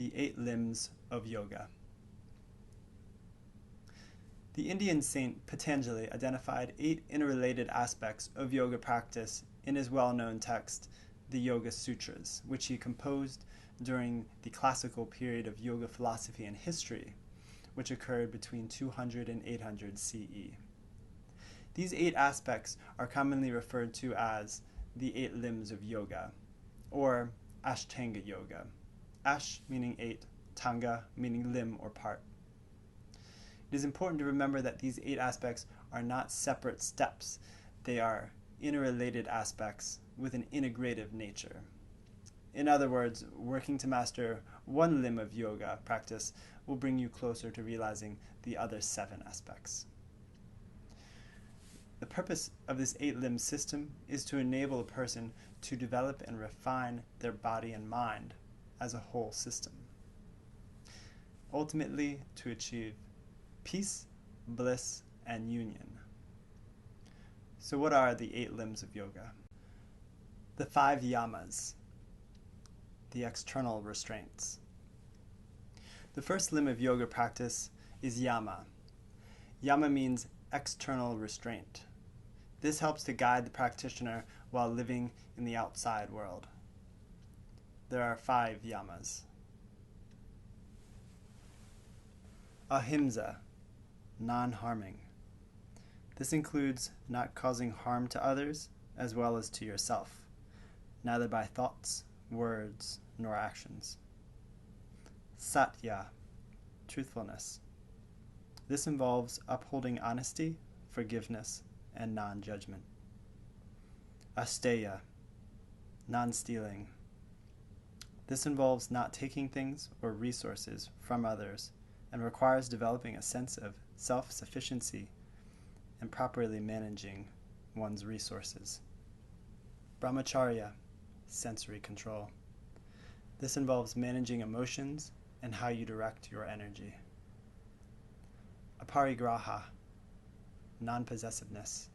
the 8 limbs of yoga. The Indian saint Patanjali identified 8 interrelated aspects of yoga practice in his well-known text, the Yoga Sutras, which he composed during the classical period of yoga philosophy and history, which occurred between 200 and 800 CE. These 8 aspects are commonly referred to as the 8 limbs of yoga, or Ashtanga Yoga. Ash meaning 8, tanga meaning limb or part. It is important to remember that these 8 aspects are not separate steps. They are interrelated aspects with an integrative nature. In other words, working to master one limb of yoga practice will bring you closer to realizing the other 7 aspects. The purpose of this 8-limb system is to enable a person to develop and refine their body and mind as a whole system, ultimately to achieve peace, bliss, and union. So what are the 8 limbs of yoga? The 5 yamas, the external restraints. The first limb of yoga practice is yama. Yama means external restraint. This helps to guide the practitioner while living in the outside world. There are 5 yamas. Ahimsa, non-harming. This includes not causing harm to others as well as to yourself, neither by thoughts, words, nor actions. Satya, truthfulness. This involves upholding honesty, forgiveness, and non-judgment. Asteya, non-stealing. This involves not taking things or resources from others and requires developing a sense of self-sufficiency and properly managing one's resources. Brahmacharya, sensory control. This involves managing emotions and how you direct your energy. Aparigraha, non-possessiveness.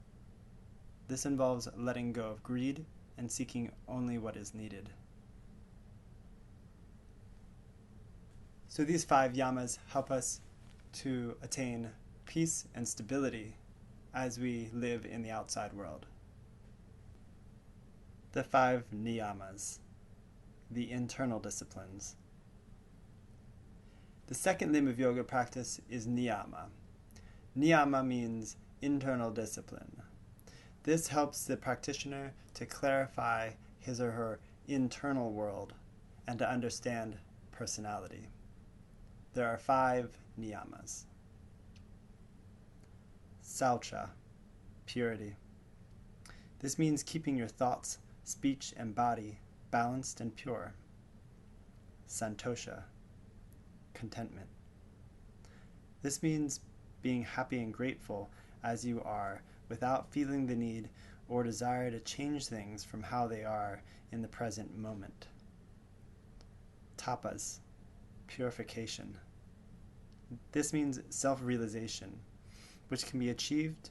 This involves letting go of greed and seeking only what is needed. So these 5 yamas help us to attain peace and stability as we live in the outside world. The 5 niyamas, the internal disciplines. The second limb of yoga practice is niyama. Niyama means internal discipline. This helps the practitioner to clarify his or her internal world and to understand personality. There are 5 niyamas. Saucha, purity. This means keeping your thoughts, speech, and body balanced and pure. Santosha, contentment. This means being happy and grateful as you are without feeling the need or desire to change things from how they are in the present moment. Tapas, purification. This means self-realization, which can be achieved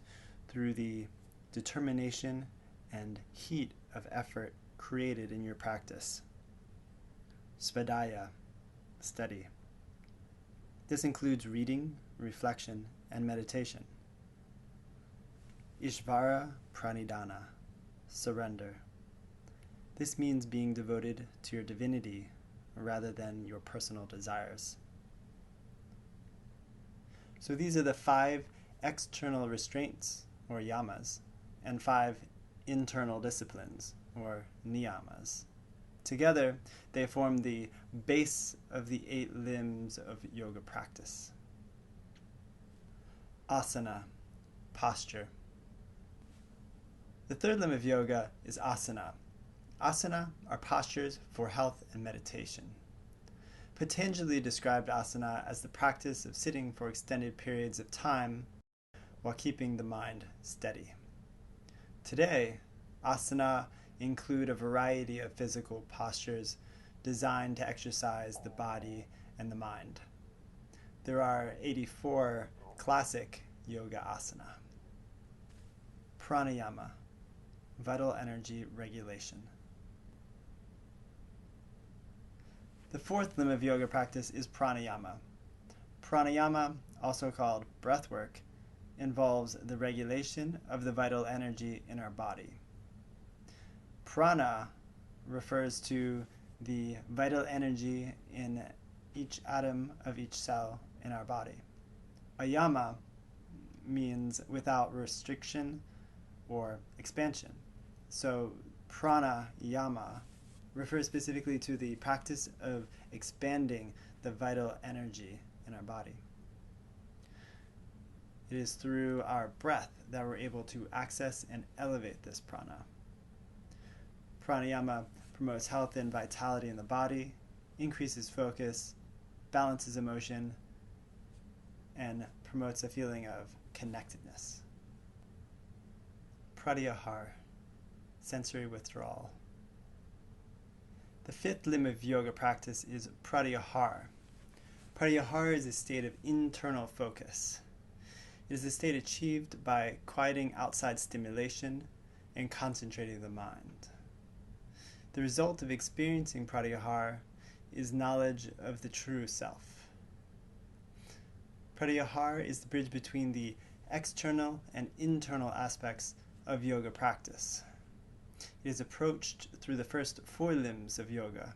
through the determination and heat of effort created in your practice. Svadhyaya, study. This includes reading, reflection, and meditation. Ishvara Pranidhana, surrender. This means being devoted to your divinity rather than your personal desires. So these are the 5 external restraints, or yamas, and 5 internal disciplines, or niyamas. Together, they form the base of the 8 limbs of yoga practice. Asana, posture. The third limb of yoga is asana. Asana are postures for health and meditation. Patanjali described asana as the practice of sitting for extended periods of time while keeping the mind steady. Today, asana include a variety of physical postures designed to exercise the body and the mind. There are 84 classic yoga asana. Pranayama, vital energy regulation. The fourth limb of yoga practice is pranayama. Pranayama, also called breathwork, involves the regulation of the vital energy in our body. Prana refers to the vital energy in each atom of each cell in our body. Ayama means without restriction or expansion. So pranayama refers specifically to the practice of expanding the vital energy in our body. It is through our breath that we're able to access and elevate this prana. Pranayama promotes health and vitality in the body, increases focus, balances emotion, and promotes a feeling of connectedness. Pratyahar, sensory withdrawal. The fifth limb of yoga practice is Pratyahar. Pratyahar is a state of internal focus. It is a state achieved by quieting outside stimulation and concentrating the mind. The result of experiencing Pratyahar is knowledge of the true self. Pratyahar is the bridge between the external and internal aspects of yoga practice. It is approached through the first four limbs of yoga: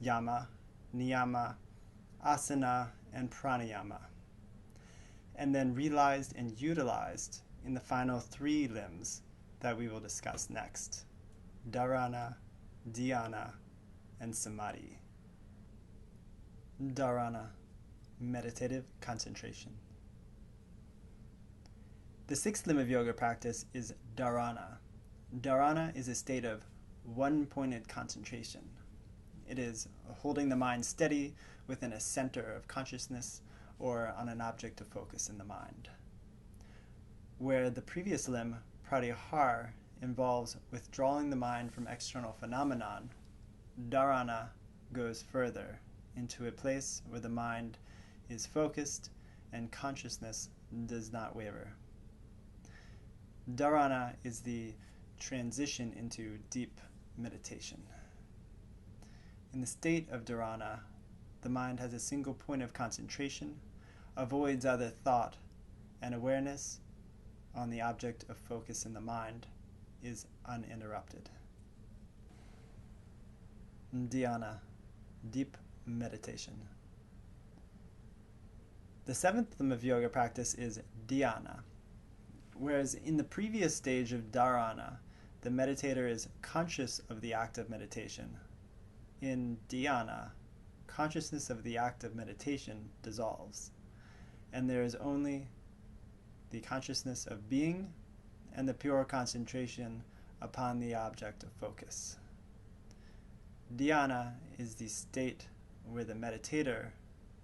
Yama, Niyama, Asana, and Pranayama, and then realized and utilized in the final three limbs that we will discuss next: Dharana, Dhyana, and Samadhi. Dharana, meditative concentration. The sixth limb of yoga practice is Dharana. Dharana is a state of one-pointed concentration. It is holding the mind steady within a center of consciousness or on an object of focus in the mind. Where the previous limb, Pratyahar, involves withdrawing the mind from external phenomenon, Dharana goes further into a place where the mind is focused and consciousness does not waver. Dharana is the transition into deep meditation. In the state of Dharana, the mind has a single point of concentration, avoids other thought, and awareness on the object of focus in the mind is uninterrupted. Dhyana, deep meditation. The seventh limb of yoga practice is Dhyana. Whereas in the previous stage of Dharana, the meditator is conscious of the act of meditation. In Dhyana, consciousness of the act of meditation dissolves, and there is only the consciousness of being and the pure concentration upon the object of focus. Dhyana is the state where the meditator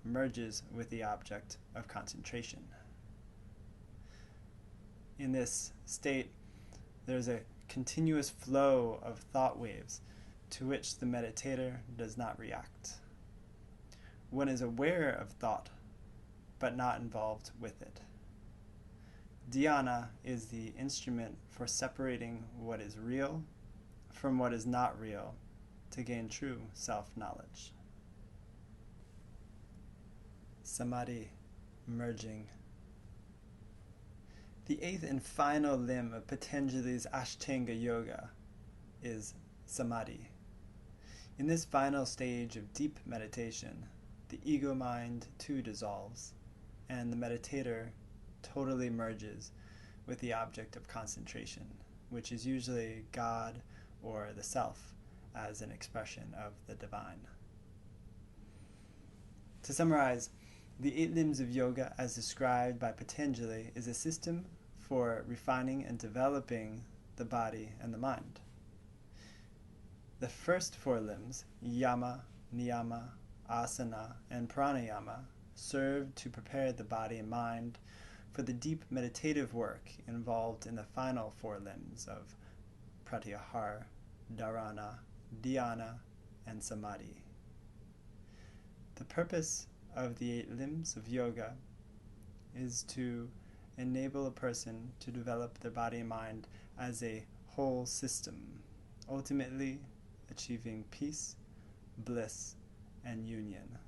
merges with the object of concentration. In this state, there's a continuous flow of thought waves to which the meditator does not react. One is aware of thought, but not involved with it. Dhyana is the instrument for separating what is real from what is not real to gain true self-knowledge. Samadhi, merging. The eighth and final limb of Patanjali's Ashtanga Yoga is Samadhi. In this final stage of deep meditation, the ego mind too dissolves, and the meditator totally merges with the object of concentration, which is usually God or the self as an expression of the divine. To summarize, the eight limbs of yoga as described by Patanjali is a system for refining and developing the body and the mind. The first four limbs, Yama, Niyama, Asana, and Pranayama, serve to prepare the body and mind for the deep meditative work involved in the final four limbs of Pratyahar, Dharana, Dhyana, and Samadhi. The purpose of the eight limbs of yoga is to enable a person to develop their body and mind as a whole system, ultimately achieving peace, bliss, and union.